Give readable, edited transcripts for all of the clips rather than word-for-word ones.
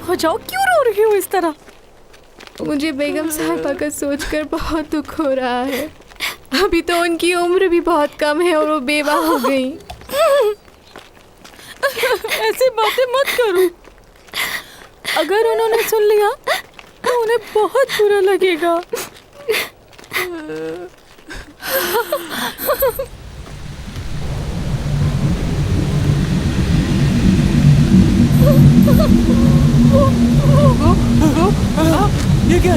हो जाओ, क्यों रो रही हो इस तरह? मुझे बेगम साहिबा का सोचकर बहुत दुख हो रहा है। अभी तो उनकी उम्र भी बहुत कम है और वो बेवा हो गई। ऐसी बातें मत करो। अगर उन्होंने सुन लिया तो उन्हें बहुत बुरा लगेगा। ये क्या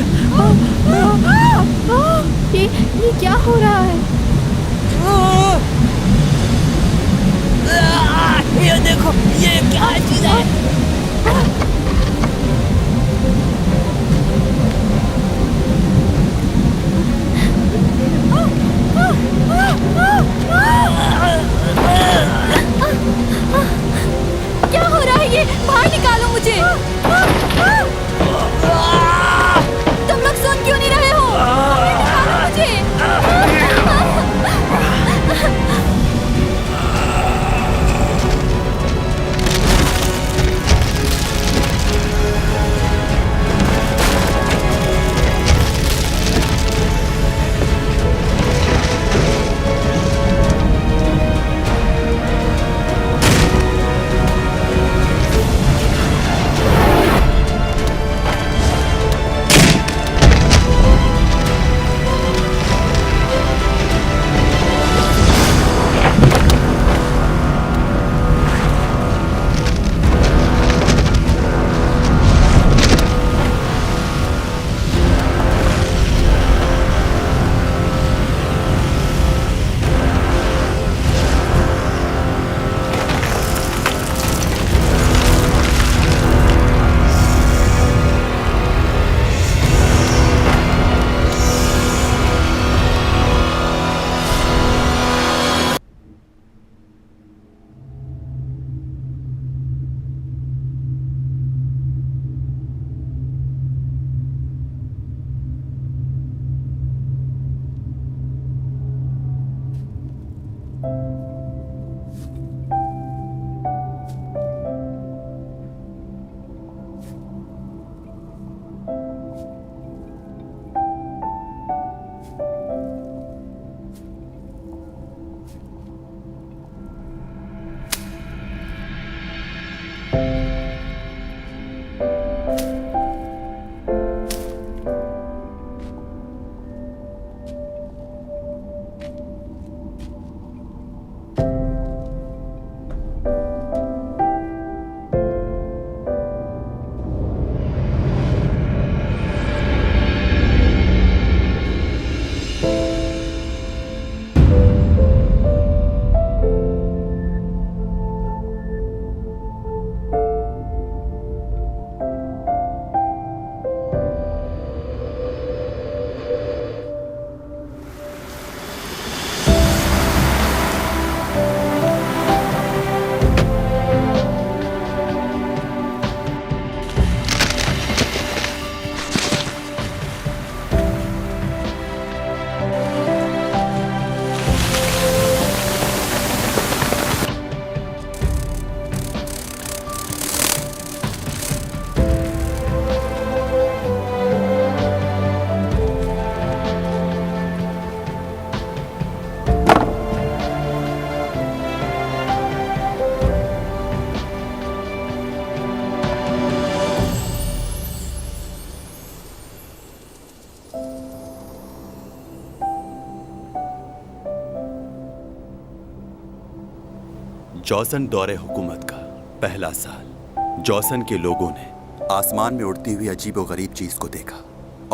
ये क्या हो रहा है? ये देखो, ये क्या चीज है? क्या हो रहा है ये? बाहर निकालो मुझे। तुम लोग सुन क्यों नहीं रहे हो? बाहर निकालो मुझे। जॉसन दौरे हुकूमत का पहला साल। जॉसन के लोगों ने आसमान में उड़ती हुई अजीबोगरीब चीज को देखा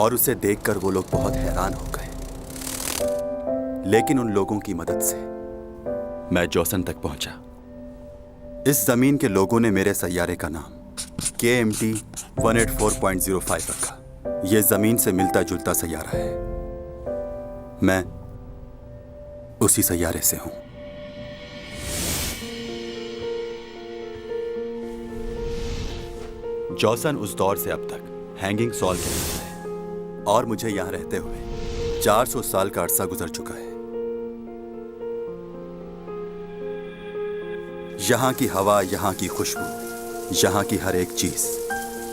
और उसे देखकर वो लोग बहुत हैरान हो गए। लेकिन उन लोगों की मदद से मैं जॉसन तक पहुंचा। इस जमीन के लोगों ने मेरे सैयारे का नाम KMT 184.05 रखा। यह जमीन से मिलता जुलता सैयारा है। मैं उसी सैयारे से हूं। जॉसन उस दौर से अब तक हैंगिंग सॉल कहलाता है और मुझे यहां रहते हुए 400 साल का अरसा गुजर चुका है। यहां की हवा, यहां की खुशबू, यहां की हर एक चीज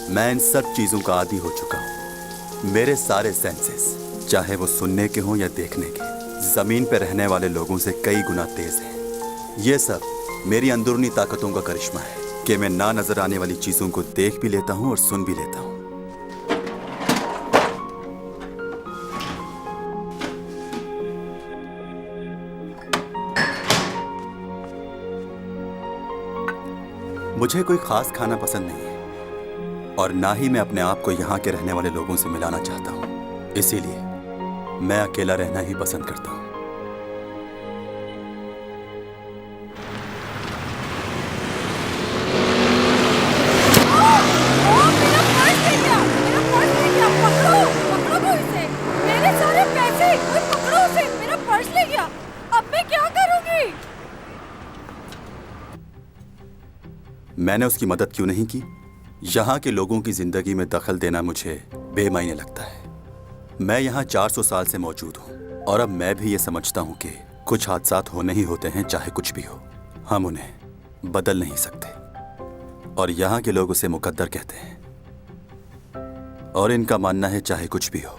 मैं इन सब चीजों का आदी हो चुका हूँ। मेरे सारे सेंसेस, चाहे वो सुनने के हों या देखने के, जमीन पे रहने वाले लोगों से कई गुना तेज हैं। ये सब मेरी अंदरूनी ताकतों का करिश्मा है कि मैं ना नजर आने वाली चीजों को देख भी लेता हूँ और सुन भी लेता हूँ। मुझे कोई खास खाना पसंद नहीं है और ना ही मैं अपने आप को यहाँ के रहने वाले लोगों से मिलाना चाहता हूँ। इसीलिए मैं अकेला रहना ही पसंद करता हूँ। मैंने उसकी मदद क्यों नहीं की? यहाँ के लोगों की जिंदगी में दखल देना मुझे बेमायने लगता है। मैं यहाँ 400 साल से मौजूद हूँ और अब मैं भी ये समझता हूँ कि कुछ हादसात होने ही होते हैं, चाहे कुछ भी हो। हम उन्हें बदल नहीं सकते और यहाँ के लोग उसे मुकद्दर कहते हैं। और इनका मानना है चाहे कुछ भी हो,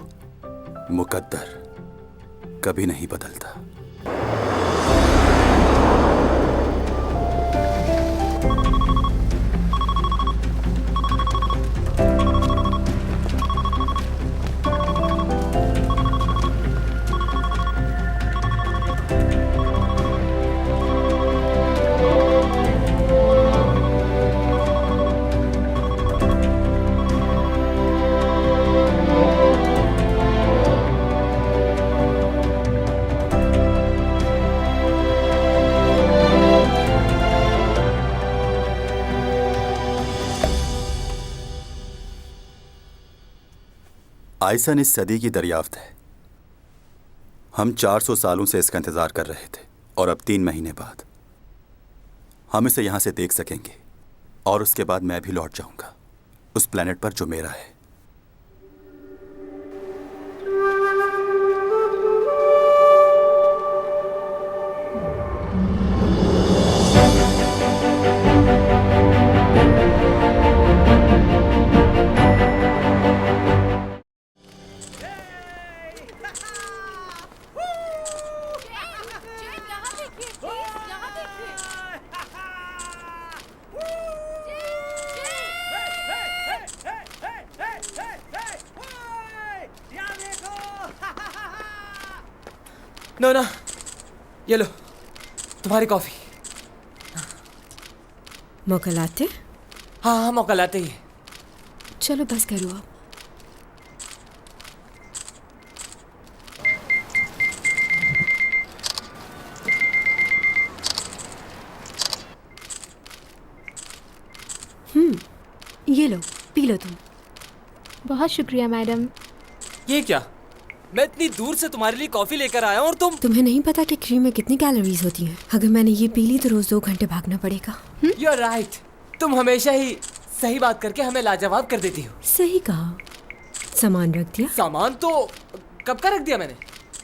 मुकद्दर कभी नहीं बदलता। आइसन इस सदी की दरियाफ्त है। हम 400 सालों से इसका इंतजार कर रहे थे और अब 3 महीने बाद हम इसे यहां से देख सकेंगे और उसके बाद मैं भी लौट जाऊंगा उस प्लेनेट पर जो मेरा है। नोना, ये लो तुम्हारी कॉफी। मौका लाते? हाँ मौका लाते ही। चलो बस करो आप। ये लो, पी लो तुम। बहुत शुक्रिया मैडम। ये क्या? मैं इतनी दूर से तुम्हारे लिए कॉफी लेकर आया हूँ और तुम्हें नहीं पता कि क्रीम में कितनी कैलोरीज होती हैं? अगर मैंने ये पी ली तो रोज 2 घंटे भागना पड़ेगा। You are right. तुम हमेशा ही सही बात करके हमें लाजवाब कर देती हो। सही कहा। सामान रख दिया? सामान तो कब का रख दिया मैंने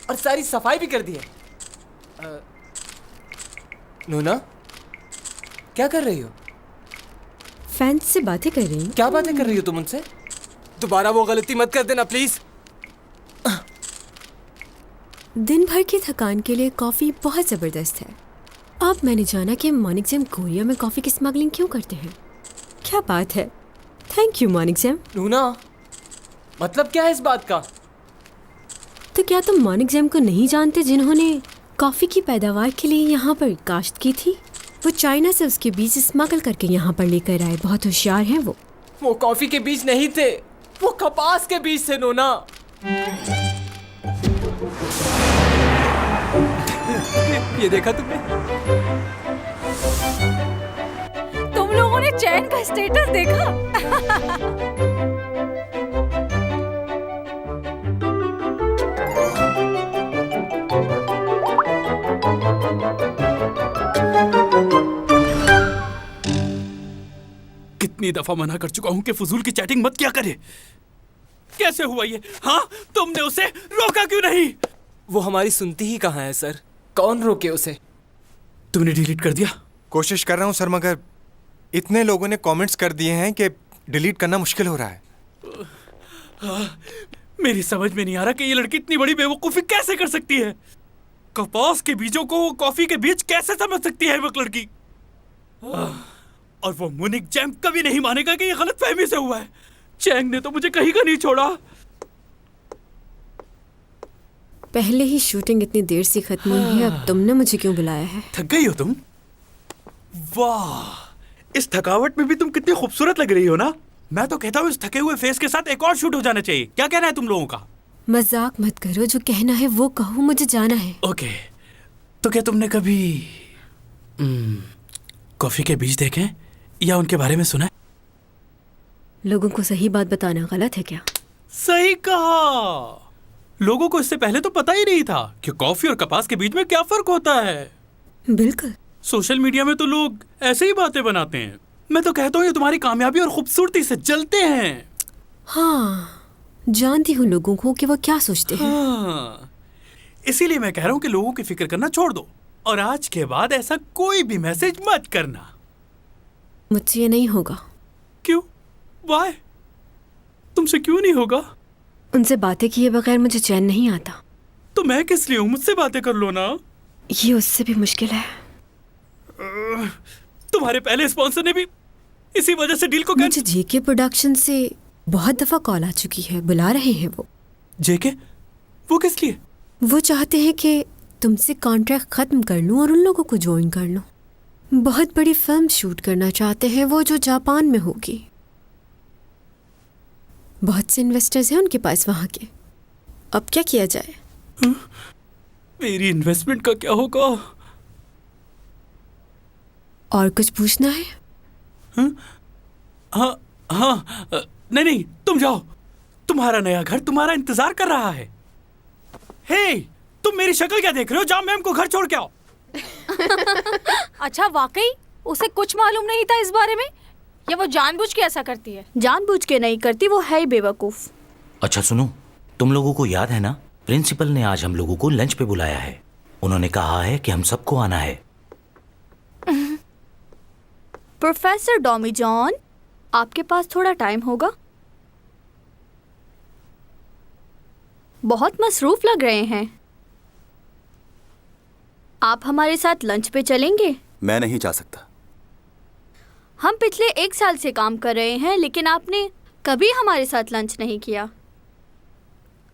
और सारी सफाई भी कर दी है। नोना, क्या कर रही हो? फैंस से बातें कर रही हूँ। क्या बातें कर रही हो तुम उनसे? दोबारा वो गलती मत कर देना प्लीज। दिन भर की थकान के लिए कॉफी बहुत जबरदस्त है। अब मैंने जाना कि मॉर्निंग जैम कोरिया में कॉफी की स्मगलिंग क्यों करते हैं। क्या बात है। Thank you morning jam. नूना, मतलब क्या है इस बात का? तो क्या तुम मॉर्निंग जैम को नहीं जानते, जिन्होंने कॉफी की पैदावार के लिए यहाँ पर काश्त की थी? वो चाइना से उसके बीज स्मगल करके यहाँ पर लेकर आए। बहुत होशियार हैं वो कॉफी के बीज नहीं थे, वो कपास के बीज थे नोना। ये देखा तुमने? तुम लोगों ने चैन का स्टेटस देखा? कितनी दफा मना कर चुका हूं कि फजूल की चैटिंग मत किया करे। कैसे हुआ ये? हाँ, तुमने उसे रोका क्यों नहीं? वो हमारी सुनती ही कहाँ है सर? कौन रोके उसे? तुमने डिलीट कर दिया? कोशिश कर रहा हूँ सर, मगर इतने लोगों ने कमेंट्स कर दिए हैं कि डिलीट करना मुश्किल हो रहा है। मेरी समझ में नहीं आ रहा कि ये लड़की इतनी बड़ी बेवकूफी कैसे कर सकती है। कपास के बीजों को कॉफी के बीज कैसे समझ सकती है वो लड़की। और वो मुनिक जैम कभी नहीं मानेगा कि ये गलतफहमी से हुआ है। चैंग ने तो मुझे कहीं का नहीं छोड़ा। पहले ही शूटिंग इतनी देर से खत्म हुई है, अब तुमने मुझे क्यों बुलाया है? थक गई हो तुम? वाह, इस थकावट में भी तुम कितनी खूबसूरत लग रही हो ना। मैं तो कहता हूँ इस थके हुए फेस के साथ एक और शूट हो जाना चाहिए। क्या कहना है तुम लोगों का? मजाक मत करो, जो कहना है वो कहो, मुझे जाना है। ओके, तो क्या तुमने कभी कॉफी के बीज देखे या उनके बारे में सुना है? लोगों को सही बात बताना गलत है क्या? सही कहा। लोगों को इससे पहले तो पता ही नहीं था कि कॉफी और कपास के बीच में क्या फर्क होता है। बिल्कुल। सोशल मीडिया में तो लोग ऐसे ही बातें बनाते हैं। मैं तो कहता हूँ ये तुम्हारी कामयाबी और खूबसूरती से जलते हैं। हाँ, जानती हूँ लोगों को कि वो क्या सोचते हैं। हाँ, इसीलिए मैं कह रहा हूँ कि लोगों की फिक्र करना छोड़ दो और आज के बाद ऐसा कोई भी मैसेज मत करना। मुझसे ये नहीं होगा। क्यों? वाई? तुमसे क्यों नहीं होगा? उनसे बातें किए बगैर मुझे चैन नहीं आता। तो मैं किस लिए हूँ? मुझसे बातें कर लो ना। ये उससे भी मुश्किल है। तुम्हारे पहले स्पॉन्सर ने भी इसी वजह से डील को मुझे जेके प्रोडक्शन से बहुत दफा कॉल आ चुकी है, बुला रहे हैं वो। जेके? वो किस लिए? वो चाहते हैं कि तुमसे कॉन्ट्रैक्ट खत्म कर लूं और उन लोगों को ज्वाइन कर लूं। बहुत बड़ी फिल्म शूट करना चाहते हैं वो, जो जापान में होगी। बहुत से इन्वेस्टर्स हैं उनके पास वहां के। अब क्या किया जाए? मेरी इन्वेस्टमेंट का क्या होगा? और कुछ पूछना है? हाँ हाँ, नहीं, तुम जाओ। तुम्हारा नया घर तुम्हारा इंतजार कर रहा है। हे, तुम मेरी शक्ल क्या देख रहे हो? जाओ मैम को घर छोड़ के आओ। अच्छा, वाकई उसे कुछ मालूम नहीं था इस बारे में, या वो जानबूझ के ऐसा करती है? जानबूझ के नहीं करती, वो है ही बेवकूफ। अच्छा सुनो, तुम लोगों को याद है ना, प्रिंसिपल ने आज हम लोगों को लंच पे बुलाया है। उन्होंने कहा है कि हम सबको आना है। प्रोफेसर डॉमी जॉन, आपके पास थोड़ा टाइम होगा? बहुत मसरूफ लग रहे हैं। आप हमारे साथ लंच पे चलेंगे? मैं नहीं जा सकता। हम पिछले 1 साल से काम कर रहे हैं, लेकिन आपने कभी हमारे साथ लंच नहीं किया।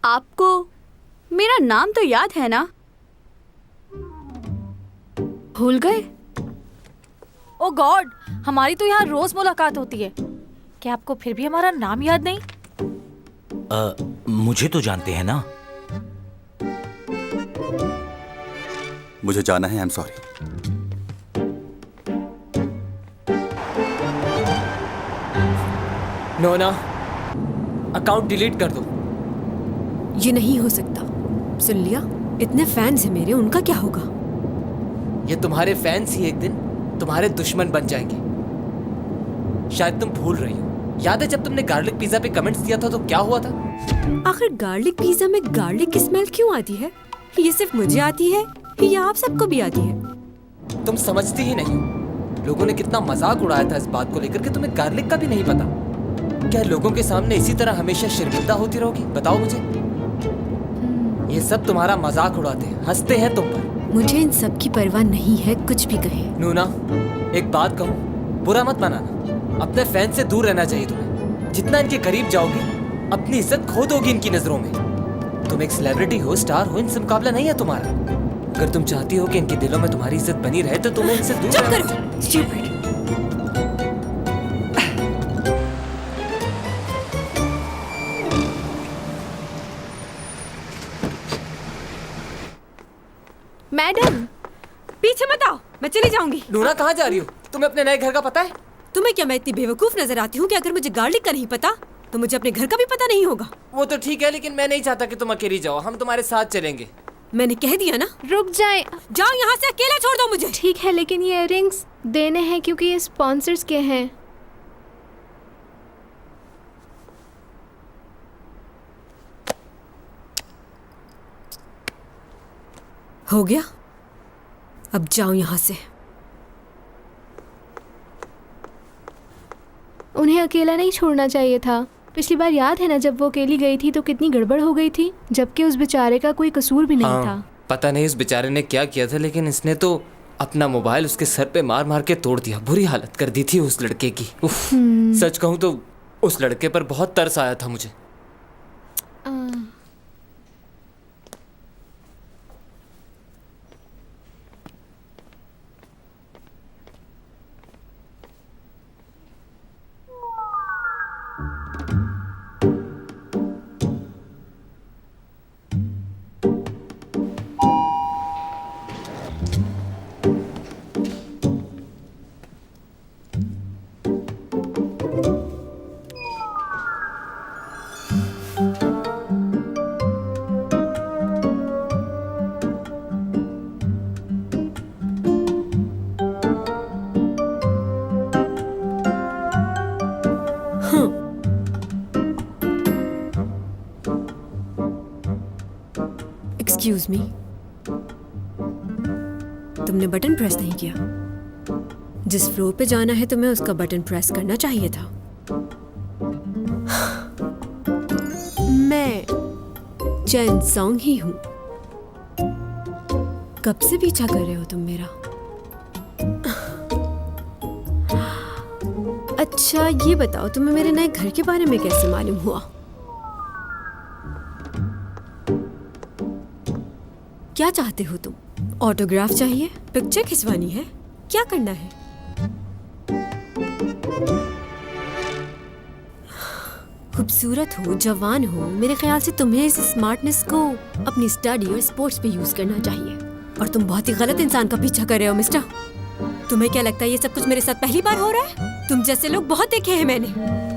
आपको मेरा नाम तो याद है ना? भूल गए? ओ गॉड, हमारी तो यहाँ रोज मुलाकात होती है। क्या आपको फिर भी हमारा नाम याद नहीं? मुझे तो जानते हैं ना। मुझे जाना है, आई एम सॉरी। नोना, अकाउंट डिलीट कर दो। ये नहीं हो सकता। सुन लिया? इतने फैंस हैं मेरे, उनका क्या होगा? ये तुम्हारे फैंस ही एक दिन तुम्हारे दुश्मन बन जाएंगे। शायद तुम भूल रही हो। याद है जब तुमने गार्लिक पिज्जा पे कमेंट्स दिया था तो क्या हुआ था? आखिर गार्लिक पिज्जा में गार्लिक की स्मेल क्यों आती है? ये सिर्फ मुझे आती है या आप सबको भी आती है? तुम समझती ही नहीं हो। लोगों ने कितना मजाक उड़ाया था इस बात को लेकर कि तुम्हें गार्लिक का भी नहीं पता। क्या लोगों के सामने इसी तरह हमेशा शर्मिंदा होती रहोगी? बताओ मुझे। ये सब तुम्हारा मजाक उड़ाते हैं, हंसते हैं तुम पर। मुझे इन सब की परवाह नहीं है, कुछ भी कहे। नूना, एक बात कहूँ, बुरा मत मानना। अपने फैन से दूर रहना चाहिए तुम्हें। जितना इनके करीब जाओगे, अपनी इज्जत खो दोगी इनकी नजरों में। तुम एक सेलिब्रिटी हो, स्टार हो, इनसे मुकाबला नहीं है तुम्हारा। अगर तुम चाहती हो कि इनके दिलों में तुम्हारी इज्जत बनी रहे तो तुम्हें इनसे दूर रहना चाहिए। Stupid. मैडम, पीछे मत आओ, मैं चली जाऊंगी। नूना, कहाँ जा रही हो? तुम्हें अपने नए घर का पता है? तुम्हें क्या मैं इतनी बेवकूफ नजर आती हूँ कि अगर मुझे गार्लिक का नहीं पता तो मुझे अपने घर का भी पता नहीं होगा? वो तो ठीक है, लेकिन मैं नहीं चाहता कि तुम अकेली जाओ। हम तुम्हारे साथ चलेंगे। मैंने कह दिया ना। रुक जाए। जाओ यहाँ से, अकेला छोड़ दो मुझे। ठीक है, लेकिन ये इयररिंग्स देने हैं क्योंकि ये स्पॉन्सर्स के हैं। हो गया, अब जाओ यहाँ से। उन्हें अकेला नहीं छोड़ना चाहिए था। पिछली बार याद है ना, जब वो अकेली गई थी तो कितनी गड़बड़ हो गई थी, जबकि उस बेचारे का कोई कसूर भी नहीं था। पता नहीं उस बेचारे ने क्या किया था, लेकिन इसने तो अपना मोबाइल उसके सर पे मार मार के तोड़ दिया। बुरी हालत कर दी थी उस लड़के की। उफ, सच कहूँ तो उस लड़के पर बहुत तरस आया था मुझे। एक्सक्यूज मी, तुमने बटन प्रेस नहीं किया। जिस फ्लोर पे जाना है तुम्हें उसका बटन प्रेस करना चाहिए था। मैं चैन सॉन्ग ही हूं। कब से पीछा कर रहे हो तुम मेरा? अच्छा ये बताओ, तुम्हें मेरे नए घर के बारे में कैसे मालूम हुआ? क्या चाहते हो तुम? ऑटोग्राफ चाहिए? पिक्चर खिंचवानी है? क्या करना है? खूबसूरत हो, जवान हो, मेरे ख्याल से तुम्हें इस स्मार्टनेस को अपनी स्टडी और स्पोर्ट्स पे यूज करना चाहिए। और तुम बहुत ही गलत इंसान का पीछा कर रहे हो मिस्टर। तुम्हें क्या लगता है ये सब कुछ मेरे साथ पहली बार हो रहा है? तुम जैसे लोग बहुत देखे हैं मैंने।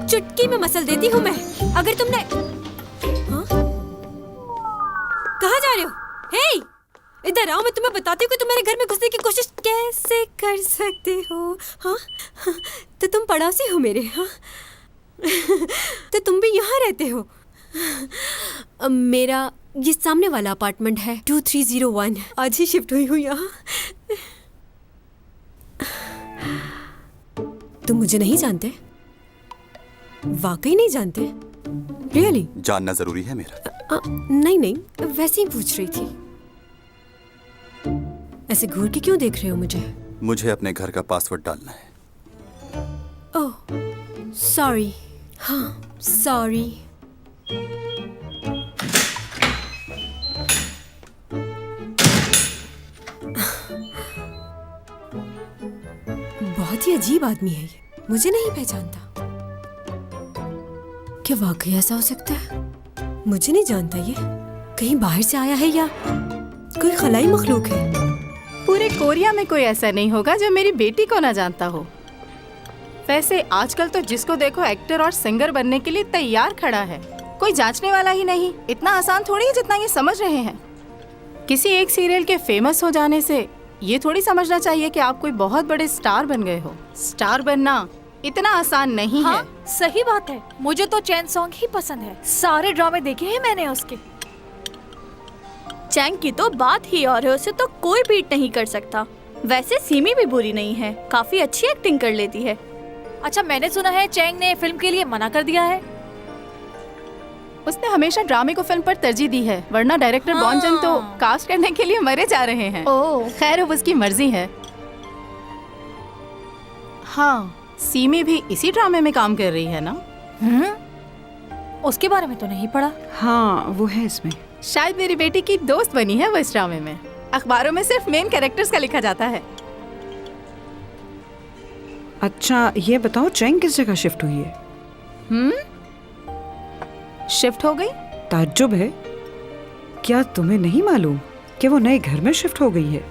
चुटकी में मसल देती हूँ मैं। अगर तुमने हाँ? कहाँ जा रहे हो? हे, इधर आओ, मैं तुम्हें बताती हूँ कि तुम मेरे घर में घुसने की कोशिश कैसे कर सकते हो। हाँ, तो तुम पड़ोसी हो मेरे। हाँ, तो तुम भी यहाँ रहते हो। मेरा ये सामने वाला अपार्टमेंट है 2301। आज ही शिफ्ट हुई हूँ यहाँ। तुम मुझे नहीं जानते? वाकई नहीं जानते? रियली? जानना जरूरी है मेरा? नहीं नहीं, वैसे ही पूछ रही थी। ऐसे घूर के क्यों देख रहे हो मुझे? मुझे अपने घर का पासवर्ड डालना है। Oh sorry. हाँ सॉरी। बहुत ही अजीब आदमी है ये, मुझे नहीं पहचानता। क्या वाकई ऐसा हो सकता है? मुझे नहीं जानता ये। कहीं बाहर से आया है या कोई खलाई मखलूक है? पूरे कोरिया में कोई ऐसा नहीं होगा जो मेरी बेटी को ना जानता हो। वैसे आजकल तो जिसको देखो एक्टर और सिंगर बनने के लिए तैयार खड़ा है, कोई जांचने वाला ही नहीं। इतना आसान थोड़ी है जितना ये समझ रहे हैं। किसी एक सीरियल के फेमस हो जाने से ये थोड़ी समझना चाहिए कि आप कोई बहुत बड़े स्टार बन गए हो। स्टार बनना इतना आसान नहीं है। सही बात है, मुझे तो चैन सॉन्ग ही पसंद है। सारे ड्रामे देखे हैं मैंने उसके। चैंग की तो बात ही और है, उसे तो कोई बीट नहीं कर सकता। वैसे सीमी भी बुरी नहीं है, काफी अच्छी एक्टिंग कर लेती है। अच्छा, मैंने सुना है चैंग ने फिल्म के लिए मना कर दिया है। उसने हमेशा ड्रामे को फिल्म पर तरजीह दी है, वरना डायरेक्टर बॉन्जन तो कास्ट करने के लिए मरे जा रहे हैं। ओह, खैर अब उसकी मर्जी है। हाँ, सीमी भी इसी ड्रामे में काम कर रही है ना? उसके बारे में तो नहीं पढ़ा। हाँ वो है इसमें। शायद मेरी बेटी की दोस्त बनी है वो इस ड्रामे में। अखबारों में सिर्फ मेन कैरेक्टर्स का लिखा जाता है। अच्छा ये बताओ, चैंग किस जगह शिफ्ट हुई है? शिफ्ट हो गई? ताज्जुब है, क्या तुम्हें नहीं मालूम कि वो नए घर में शिफ्ट हो गई है?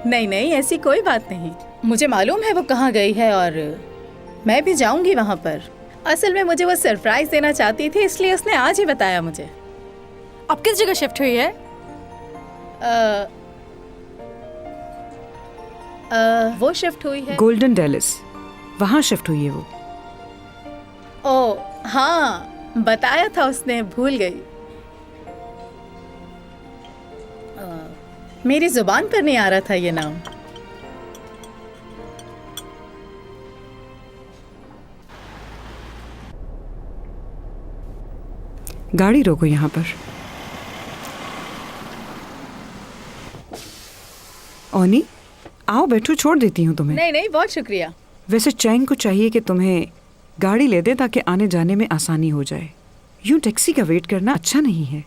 नहीं नहीं, ऐसी कोई बात नहीं। मुझे मालूम है वो कहाँ गई है और मैं भी जाऊंगी वहाँ पर। असल में मुझे वो सरप्राइज देना चाहती थी, इसलिए उसने आज ही बताया मुझे। अब किस जगह शिफ्ट हुई है? वो शिफ्ट हुई है गोल्डन डेलिस, वहाँ शिफ्ट हुई है वो। ओह हाँ, बताया था उसने, भूल गई। मेरी जुबान पर नहीं आ रहा था ये नाम। गाड़ी रोको यहाँ पर। ओनी, आओ बैठो, छोड़ देती हूँ तुम्हें। नहीं नहीं, बहुत शुक्रिया। वैसे चैंग को चाहिए कि तुम्हें गाड़ी ले दे ताकि आने जाने में आसानी हो जाए। यूं टैक्सी का वेट करना अच्छा नहीं है।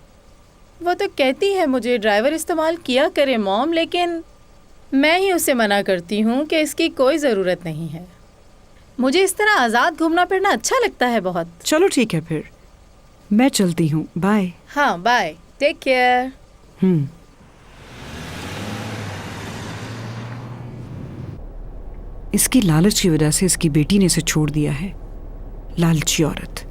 वो तो कहती है मुझे ड्राइवर इस्तेमाल किया करे मॉम, लेकिन मैं ही उसे मना करती हूँ कि इसकी कोई ज़रूरत नहीं है। मुझे इस तरह आज़ाद घूमना फिरना अच्छा लगता है बहुत। चलो ठीक है फिर, मैं चलती हूँ, बाय। हाँ बाय, टेक केयर। इसकी लालच की वजह से इसकी बेटी ने इसे छोड़ दिया है। लालची औरत।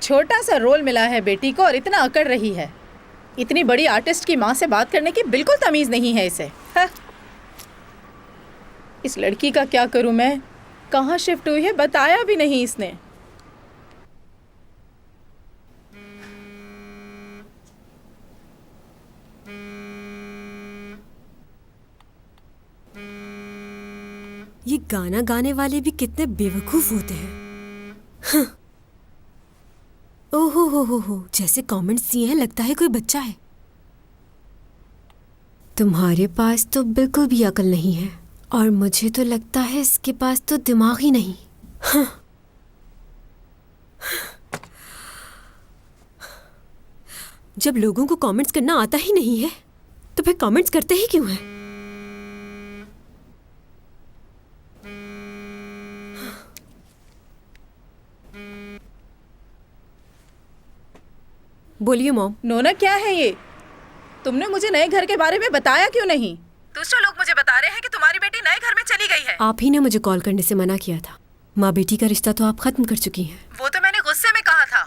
छोटा सा रोल मिला है बेटी को और इतना अकड़ रही है। इतनी बड़ी आर्टिस्ट की माँ से बात करने की बिल्कुल तमीज़ नहीं है इसे। हाँ। इस लड़की का क्या करूँ मैं? कहाँ शिफ्ट हुई है बताया भी नहीं इसने। ये गाना गाने वाले भी कितने बेवकूफ होते हैं। हाँ। ओहो हो, जैसे कमेंट्स दिए हैं लगता है कोई बच्चा है। तुम्हारे पास तो बिल्कुल भी अकल नहीं है और मुझे तो लगता है इसके पास तो दिमाग ही नहीं। हाँ। जब लोगों को कमेंट्स करना आता ही नहीं है तो फिर कमेंट्स करते ही क्यों हैं? बोलिए मॉम। नोना क्या है ये? तुमने मुझे नए घर के बारे में बताया क्यों नहीं? दूसरे लोग मुझे बता रहे हैं कि तुम्हारी बेटी नए घर में चली गई है। आप ही ने मुझे कॉल करने से मना किया था। माँ बेटी का रिश्ता तो आप खत्म कर चुकी हैं। वो तो मैंने गुस्से में कहा था।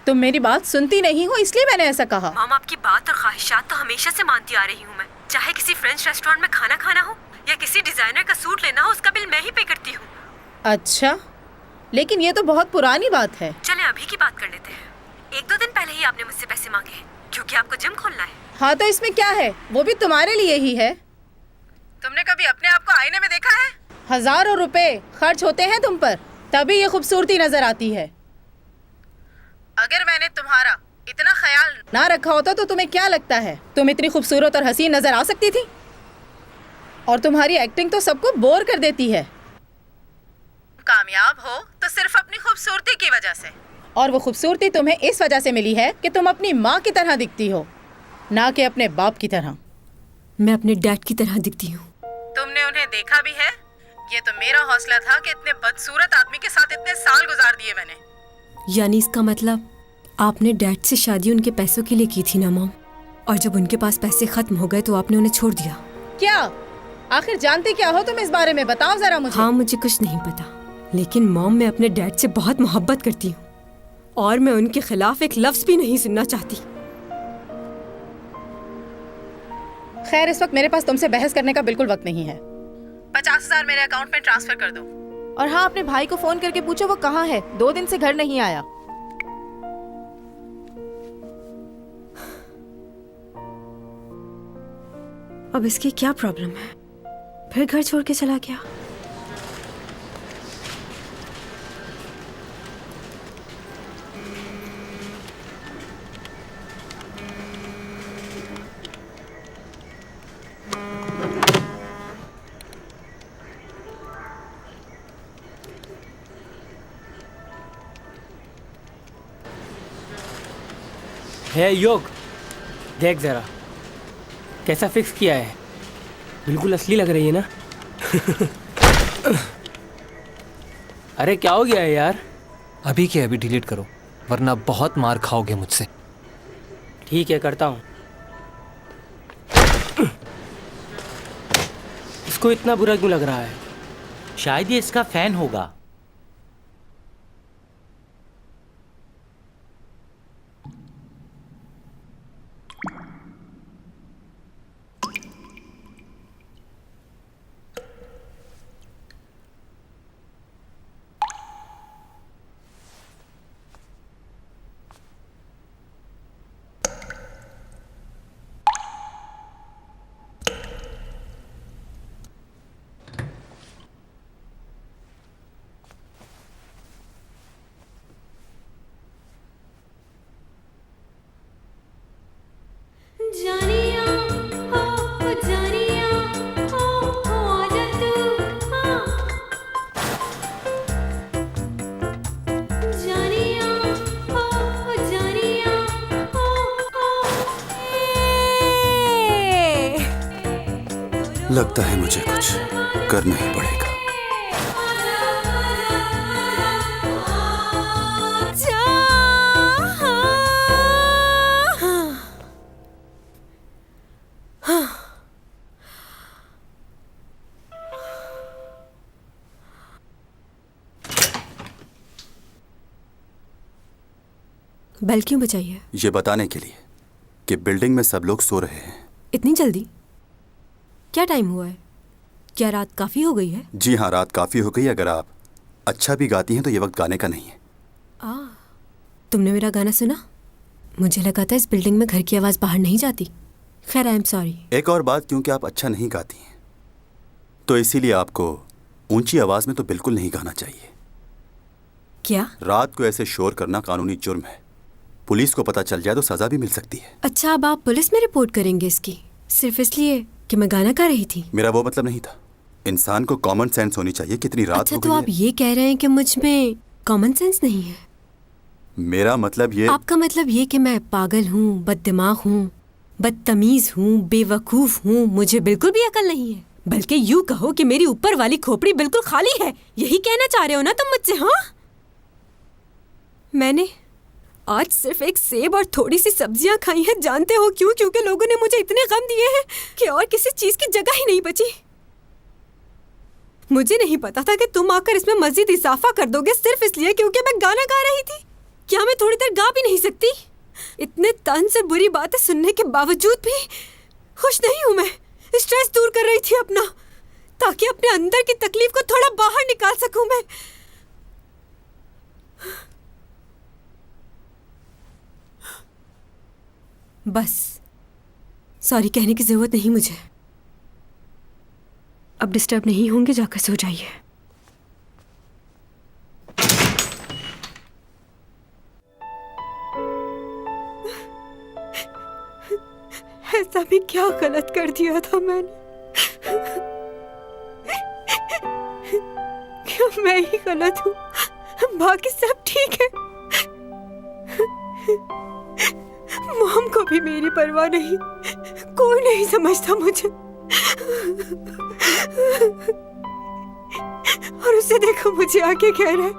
तुम मेरी बात सुनती नहीं हो इसलिए मैंने ऐसा कहा। मॉम, आपकी बात और ख्वाहिशात तो हमेशा से मानती आ रही हूँ मैं। चाहे किसी फ्रेंच रेस्टोरेंट में खाना खाना हो या किसी डिजाइनर का सूट लेना हो, उसका बिल मैं ही पे करती हूँ। अच्छा, लेकिन ये तो बहुत पुरानी बात है। चले अभी की बात कर लेते हैं। 1-2 दिन पहले ही आपने मुझसे पैसे मांगे हैं क्योंकि आपको जिम खोलना है। हाँ तो इसमें क्या है? वो भी तुम्हारे लिए ही है। तुमने कभी अपने आप को आईने में देखा है? हजारों रुपए खर्च होते हैं तुम पर, तभी ये खूबसूरती नजर आती है। अगर मैंने तुम्हारा इतना ख्याल ना रखा होता तो तुम्हें क्या लगता है तुम इतनी खूबसूरत और हसीन नजर आ सकती थी? और तुम्हारी एक्टिंग तो सबको बोर कर देती है। कामयाब हो तो सिर्फ अपनी खूबसूरती की वजह से, और वो खूबसूरती तुम्हें इस वजह से मिली है कि तुम अपनी माँ की तरह दिखती हो, ना कि अपने बाप की तरह। मैं अपने डैड की तरह दिखती हूँ। तुमने उन्हें देखा भी है? ये तो मेरा हौसला था कि इतने बदसूरत आदमी के साथ इतने साल गुजार दिए मैंने। यानी इसका मतलब आपने डैड से शादी उनके पैसों के लिए की थी ना मॉम, और जब उनके पास पैसे खत्म हो गए तो आपने उन्हें छोड़ दिया। क्या? आखिर जानते क्या हो तुम इस बारे में? बताओ जरा मुझे। हाँ, मुझे कुछ नहीं पता, लेकिन मॉम मैं अपने डैड से बहुत मोहब्बत करती हूँ और मैं उनके खिलाफ एक लफ्ज भी नहीं सुनना चाहती। खैर, इस वक्त मेरे पास तुमसे बहस करने का बिल्कुल वक्त नहीं है। 50,000 मेरे अकाउंट में ट्रांसफर कर दो। और हाँ, अपने भाई को फोन करके पूछो वो कहाँ है। 2 दिन से घर नहीं आया। अब इसकी क्या प्रॉब्लम है? फिर घर छोड़ के चला गया। है योग, देख जरा कैसा फिक्स किया है। बिल्कुल असली लग रही है ना? अरे क्या हो गया है यार? अभी के अभी डिलीट करो वरना बहुत मार खाओगे मुझसे। ठीक है, करता हूँ। इसको इतना बुरा क्यों लग रहा है? शायद ये इसका फैन होगा। लगता है मुझे कुछ करना ही पड़ेगा। बेल क्यों बजाई है? ये बताने के लिए कि बिल्डिंग में सब लोग सो रहे हैं। इतनी जल्दी? क्या टाइम हुआ है? क्या रात काफ़ी हो गई है? जी हाँ, रात काफ़ी हो गई। अगर आप अच्छा भी गाती हैं तो ये वक्त गाने का नहीं है। तुमने मेरा गाना सुना? मुझे लगा था इस बिल्डिंग में घर की आवाज़ बाहर नहीं जाती। खैर, आई एम सॉरी। एक और बात, क्योंकि आप अच्छा नहीं गाती हैं तो इसीलिए आपको ऊंची आवाज़ में तो बिल्कुल नहीं गाना चाहिए। क्या? रात को ऐसे शोर करना कानूनी जुर्म है। पुलिस को पता चल जाए तो सज़ा भी मिल सकती है। अच्छा, अब आप पुलिस में रिपोर्ट करेंगे इसकी, सिर्फ इसलिए कि मैं गाना गा रही थी? मेरा वो मतलब नहीं था। इंसान को कॉमन सेंस होनी चाहिए। कितनी रात अच्छा, हो तो गई आप है। ये कह रहे हैं कि मुझ में कॉमन सेंस नहीं है? मेरा मतलब ये। आपका मतलब ये कि मैं पागल हूँ, बददिमाग हूँ, बदतमीज हूँ, बेवकूफ़ हूँ, मुझे बिल्कुल भी अकल नहीं है। बल्कि यूँ कहो कि मेरी ऊपर वाली खोपड़ी बिल्कुल खाली है। यही कहना चाह रहे हो ना तुम मुझसे? हाँ, मैंने आज सिर्फ एक सेब और थोड़ी सी सब्जियां खाई हैं। जानते हो क्यों? क्योंकि लोगों ने मुझे इतने गम दिए हैं कि और किसी चीज की जगह ही नहीं बची। मुझे नहीं पता था कि तुम आकर इसमें मजीद इजाफा कर दोगे सिर्फ इसलिए क्योंकि मैं गाना गा रही थी। क्या मैं थोड़ी देर गा भी नहीं सकती? इतने तन से बुरी बातें सुनने के बावजूद भी खुश नहीं हूं मैं। स्ट्रेस दूर कर रही थी अपना, ताकि अपने अंदर की तकलीफ को थोड़ा बाहर निकाल सकूं मैं। बस सॉरी कहने की जरूरत नहीं मुझे। अब डिस्टर्ब नहीं होंगे, जाकर सो जाइए। ऐसा भी क्या गलत कर दिया था मैंने? क्यों मैं ही गलत हूँ? बाकी सब ठीक है। मॉम को भी मेरी परवाह नहीं, कोई नहीं समझता मुझे। और उसे देखो मुझे आके कह रहा है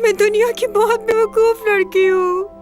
मैं दुनिया की बहुत बेवकूफ लड़की हूँ।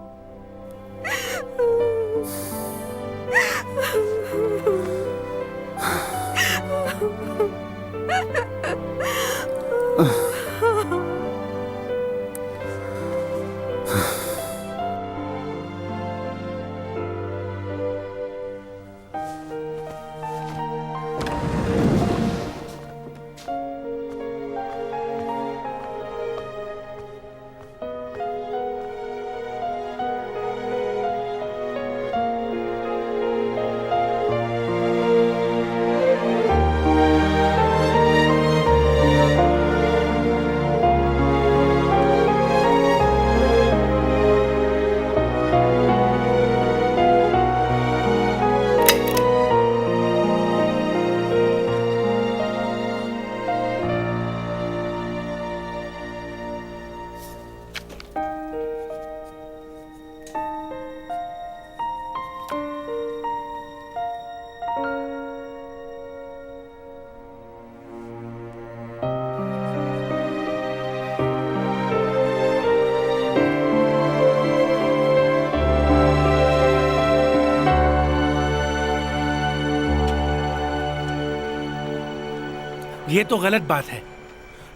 ये तो गलत बात है।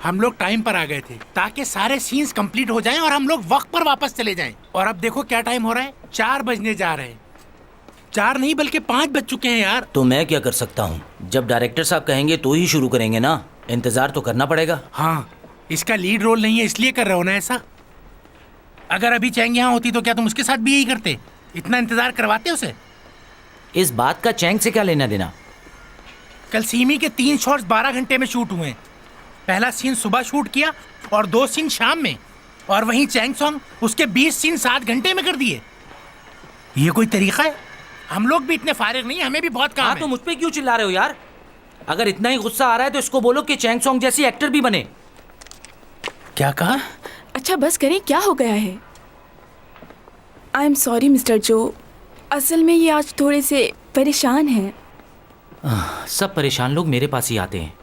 हम लोग टाइम पर आ गए थे ताकि सारे सीन्स कंप्लीट हो जाएं और हम लोग वक्त पर वापस चले जाएं। और अब देखो क्या टाइम हो रहा है, 4 बजने जा रहे हैं। 4 नहीं बल्कि 5 बज चुके हैं यार। तो मैं क्या कर सकता हूँ? जब डायरेक्टर साहब कहेंगे तो ही शुरू करेंगे ना, इंतजार तो करना पड़ेगा। हाँ, इसका लीड रोल नहीं है इसलिए कर रहे हो ना ऐसा। अगर अभी चैंग यहाँ होती तो क्या तुम उसके साथ भी यही करते? इतना इंतजार करवाते उसे? इस बात का चैंग से क्या लेना देना? कल सीमी के 3 शॉट्स 12 घंटे में शूट हुए। पहला सीन सुबह शूट किया और 2 सीन शाम में, और वहीं चैंग सॉन्ग उसके 20 सीन 7 घंटे में कर दिए। ये कोई तरीका है? हम लोग भी इतने फारिग नहीं, हमें भी बहुत काम है। तो मुझ पे क्यों चिल्ला रहे हो यार? अगर इतना ही गुस्सा आ रहा है तो इसको बोलो कि चैंग सॉन्ग जैसी एक्टर भी बने। क्या कहा? अच्छा बस करें, क्या हो गया है? आई एम सॉरी मिस्टर जो, असल में ये आज थोड़े से परेशान हैं। सब परेशान लोग मेरे पास ही आते हैं।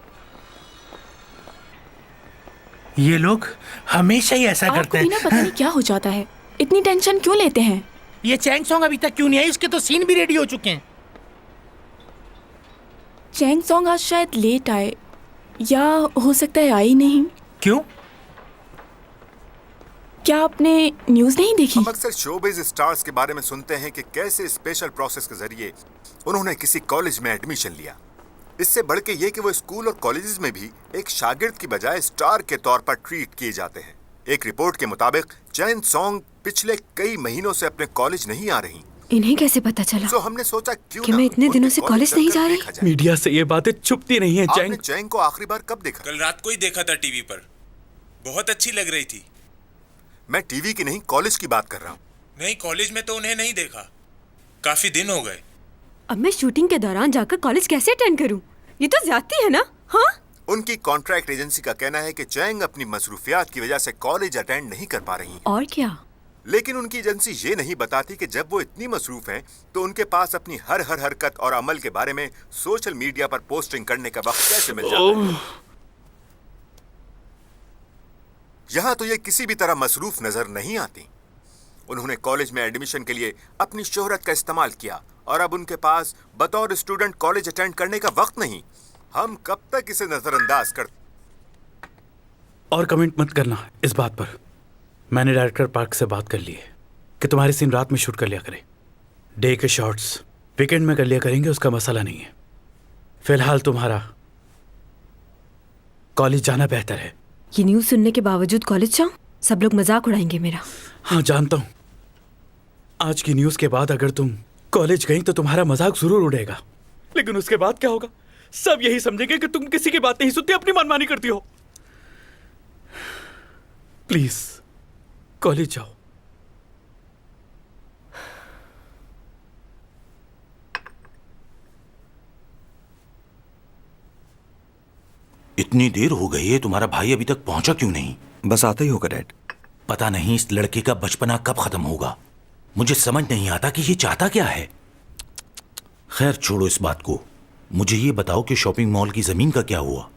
ये लोग हमेशा ही ऐसा करते आपको बिना पता नहीं क्या हो जाता है, इतनी टेंशन क्यों लेते हैं? ये चैंग सॉन्ग अभी तक क्यों नहीं आई? इसके तो सीन भी रेडी हो चुके हैं। चैंग सॉन्ग आज शायद लेट आए, या हो सकता है आई नहीं। क्यों? क्या आपने न्यूज़ नहीं देखी? हम अक्सर शोबिज स्टार्स के बारे में सुनते हैं कि कैसे स्पेशल प्रोसेस के जरिए उन्होंने किसी कॉलेज में एडमिशन लिया। इससे बढ़ के ये कि वो स्कूल और कॉलेजेस में भी एक शागिर्द की बजाय स्टार के तौर पर ट्रीट किए जाते हैं। एक रिपोर्ट के मुताबिक चैन सॉन्ग पिछले कई महीनों से अपने कॉलेज नहीं आ रही। इन्हें कैसे पता चला? तो हमने सोचा क्यों कि मैं इतने दिनों से कॉलेज नहीं जा रही। मीडिया से ये बातें छुपती नहीं है। आपने चैंग को आखिरी बार कब देखा? कल रात को ही देखा था टीवी पर, बहुत अच्छी लग रही थी। मैं टीवी की नहीं, कॉलेज की बात कर रहा हूँ। नहीं, कॉलेज में तो उन्हें नहीं देखा, काफी दिन हो गए। अब मैं शूटिंग के दौरान जाकर कॉलेज कैसे अटेंड करूं? ये तो ज्यादती है ना? हाँ? उनकी कॉन्ट्रैक्ट एजेंसी का कहना है कि चैंग अपनी मसरूफियात की वजह से कॉलेज अटेंड नहीं कर पा रही हैं। और क्या? लेकिन उनकी एजेंसी ये नहीं बताती कि जब वो इतनी मसरूफ हैं तो उनके पास अपनी हर हरकत और अमल के बारे में सोशल मीडिया पर पोस्टिंग करने का वक्त कैसे मिल जाता है। यहाँ तो ये किसी भी तरह मसरूफ नजर नहीं आती। उन्होंने कॉलेज में एडमिशन के लिए अपनी शोहरत का इस्तेमाल किया और अब उनके पास बतौर स्टूडेंट कॉलेज अटेंड करने का वक्त नहीं। हम कब तक इसे नजरअंदाज कर? और कमेंट मत करना इस बात पर। मैंने डायरेक्टर पार्क से बात कर ली है कि तुम्हारे सीन रात में शूट कर लिया करें। डे के शॉट्स वीकेंड में कर लिया करेंगे, उसका मसला नहीं है। फिलहाल तुम्हारा कॉलेज जाना बेहतर है। ये न्यूज़ सुनने के बावजूद कॉलेज जाऊं? सब लोग मजाक उड़ाएंगे मेरा। हाँ जानता हूँ, आज की न्यूज़ के बाद अगर तुम कॉलेज गई तो तुम्हारा मजाक जरूर उड़ेगा, लेकिन उसके बाद क्या होगा? सब यही समझेंगे कि तुम किसी की बात नहीं सुनती, अपनी मनमानी करती हो। प्लीज कॉलेज जाओ। इतनी देर हो गई है, तुम्हारा भाई अभी तक पहुंचा क्यों नहीं? बस आता ही होगा डैड। पता नहीं इस लड़के का बचपना कब खत्म होगा। मुझे समझ नहीं आता कि ये चाहता क्या है। खैर छोड़ो इस बात को। मुझे ये बताओ कि शॉपिंग मॉल की जमीन का क्या हुआ?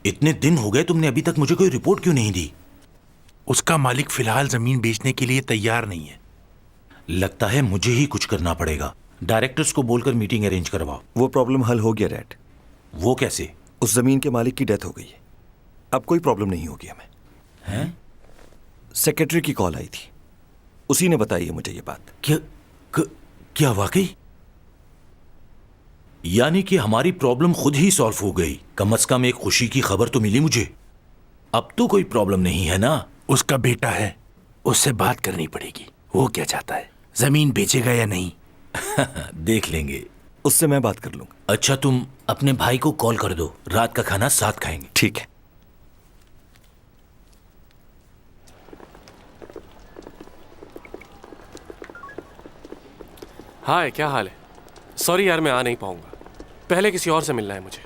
इतने दिन हो गए, तुमने अभी तक मुझे कोई रिपोर्ट क्यों नहीं दी? उसका मालिक फिलहाल जमीन बेचने के लिए तैयार नहीं है। लगता है मुझे ही कुछ करना पड़ेगा। डायरेक्टर्स को बोलकर मीटिंग अरेंज करवाओ। वो प्रॉब्लम हल हो गया डैड। वो कैसे? उस जमीन के मालिक की डेथ हो गई है, अब कोई प्रॉब्लम नहीं होगी हमें। हैं? सेक्रेटरी की कॉल आई थी, उसी ने बताई है मुझे ये बात। क्या वाकई? यानी कि हमारी प्रॉब्लम खुद ही सॉल्व हो गई। कम से कम एक खुशी की खबर तो मिली मुझे। अब तो कोई प्रॉब्लम नहीं है ना? उसका बेटा है, उससे बात करनी पड़ेगी। वो क्या चाहता है, जमीन बेचेगा या नहीं? देख लेंगे, उससे मैं बात कर लूंगा। अच्छा तुम अपने भाई को कॉल कर दो, रात का खाना साथ खाएंगे। ठीक है। हाय, क्या हाल है? सॉरी यार, मैं आ नहीं पाऊंगा। पहले किसी और से मिलना है मुझे।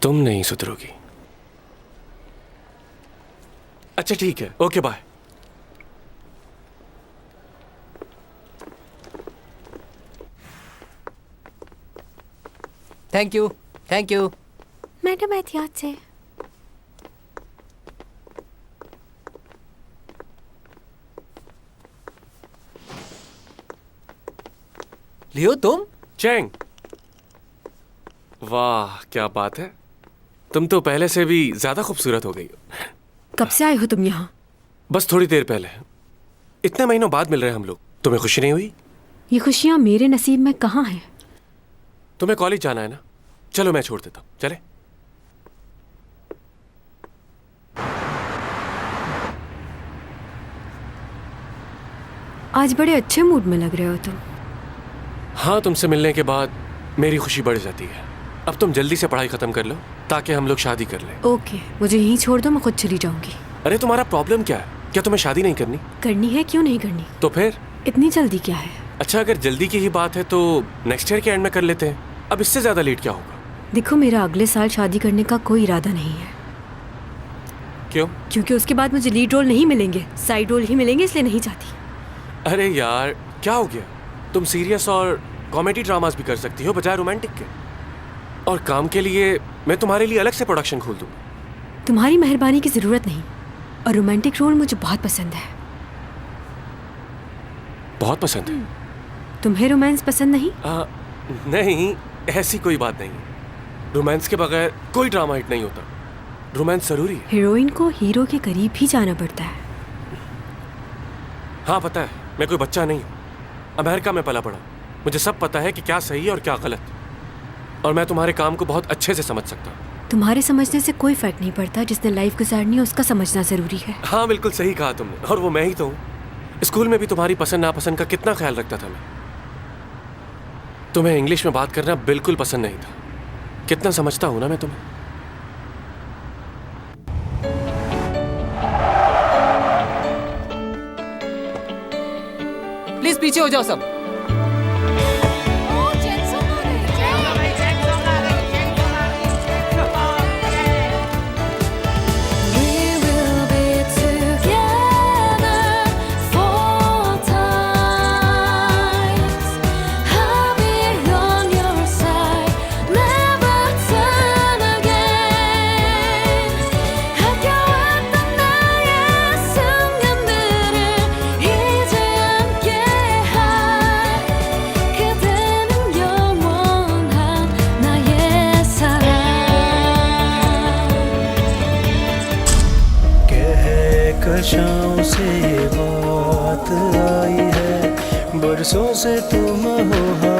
तुम नहीं सुधरोगी। अच्छा ठीक है, okay bye. Thank you, thank you. Madam एहतियात से। लियो तुम? चैंग, वाह क्या बात है, तुम तो पहले से भी ज्यादा खूबसूरत हो गई हो। कब से आए हो तुम यहाँ? बस थोड़ी देर पहले। इतने महीनों बाद मिल रहे हैं हम लोग, तुम्हें खुशी नहीं हुई? ये खुशियाँ मेरे नसीब में कहाँ हैं? तुम्हें कॉलेज जाना है ना, चलो मैं छोड़ देता हूँ, चले? आज बड़े अच्छे मूड में लग रहे हो तुम। हाँ, तुमसे मिलने के बाद मेरी खुशी बढ़ जाती है। अब तुम जल्दी से पढ़ाई खत्म कर लो ताकि हम लोग शादी कर लें। ओके, मुझे यहीं छोड़ दो, मैं खुद चली जाऊंगी। अरे तुम्हारा प्रॉब्लम क्या है? क्या तुम्हें शादी नहीं करनी? करनी है, क्यों नहीं करनी? तो फिर इतनी जल्दी क्या है? अच्छा, अगर जल्दी की ही बात है तो नेक्स्ट ईयर के एंड में कर लेते हैं। अब इससे ज्यादा लेट क्या होगा? देखो, मेरा अगले साल शादी करने का कोई इरादा नहीं है। क्यों? क्योंकि उसके बाद मुझे लीड रोल नहीं मिलेंगे, साइड रोल ही मिलेंगे, इसलिए नहीं चाहती। अरे यार क्या हो गया? तुम सीरियस और कॉमेडी ड्रामास भी कर सकती हो बजाय रोमांटिक के। और काम के लिए मैं तुम्हारे लिए अलग से प्रोडक्शन खोल दूंगा। तुम्हारी मेहरबानी की ज़रूरत नहीं, और रोमांटिक रोल मुझे बहुत पसंद है। बहुत पसंद है? तुम्हें रोमांस पसंद नहीं? नहीं, ऐसी कोई बात नहीं। रोमांस के बगैर कोई ड्रामा हिट नहीं होता। रोमांस जरूरी है। हीरोइन को हीरो के करीब ही जाना पड़ता है। हाँ पता है, मैं कोई बच्चा नहीं हूँ। अमेरिका में पला पड़ा, मुझे सब पता है कि क्या सही है और क्या गलत। और मैं तुम्हारे काम को बहुत अच्छे से समझ सकता हूँ। तुम्हारे समझने से कोई फर्क नहीं पड़ता, जिसने लाइफ गुजारनी है उसका समझना जरूरी है। हाँ बिल्कुल सही कहा तुमने, और वो मैं ही तो हूँ। स्कूल में भी तुम्हारी पसंद नापसंद का कितना ख्याल रखता था मैं। तुम्हें इंग्लिश में बात करना बिल्कुल पसंद नहीं था। कितना समझता हूँ ना मैं तुम्हें। प्लीज पीछे हो जाओ सब। कशाओं से बात आई है, बरसों से तुम हो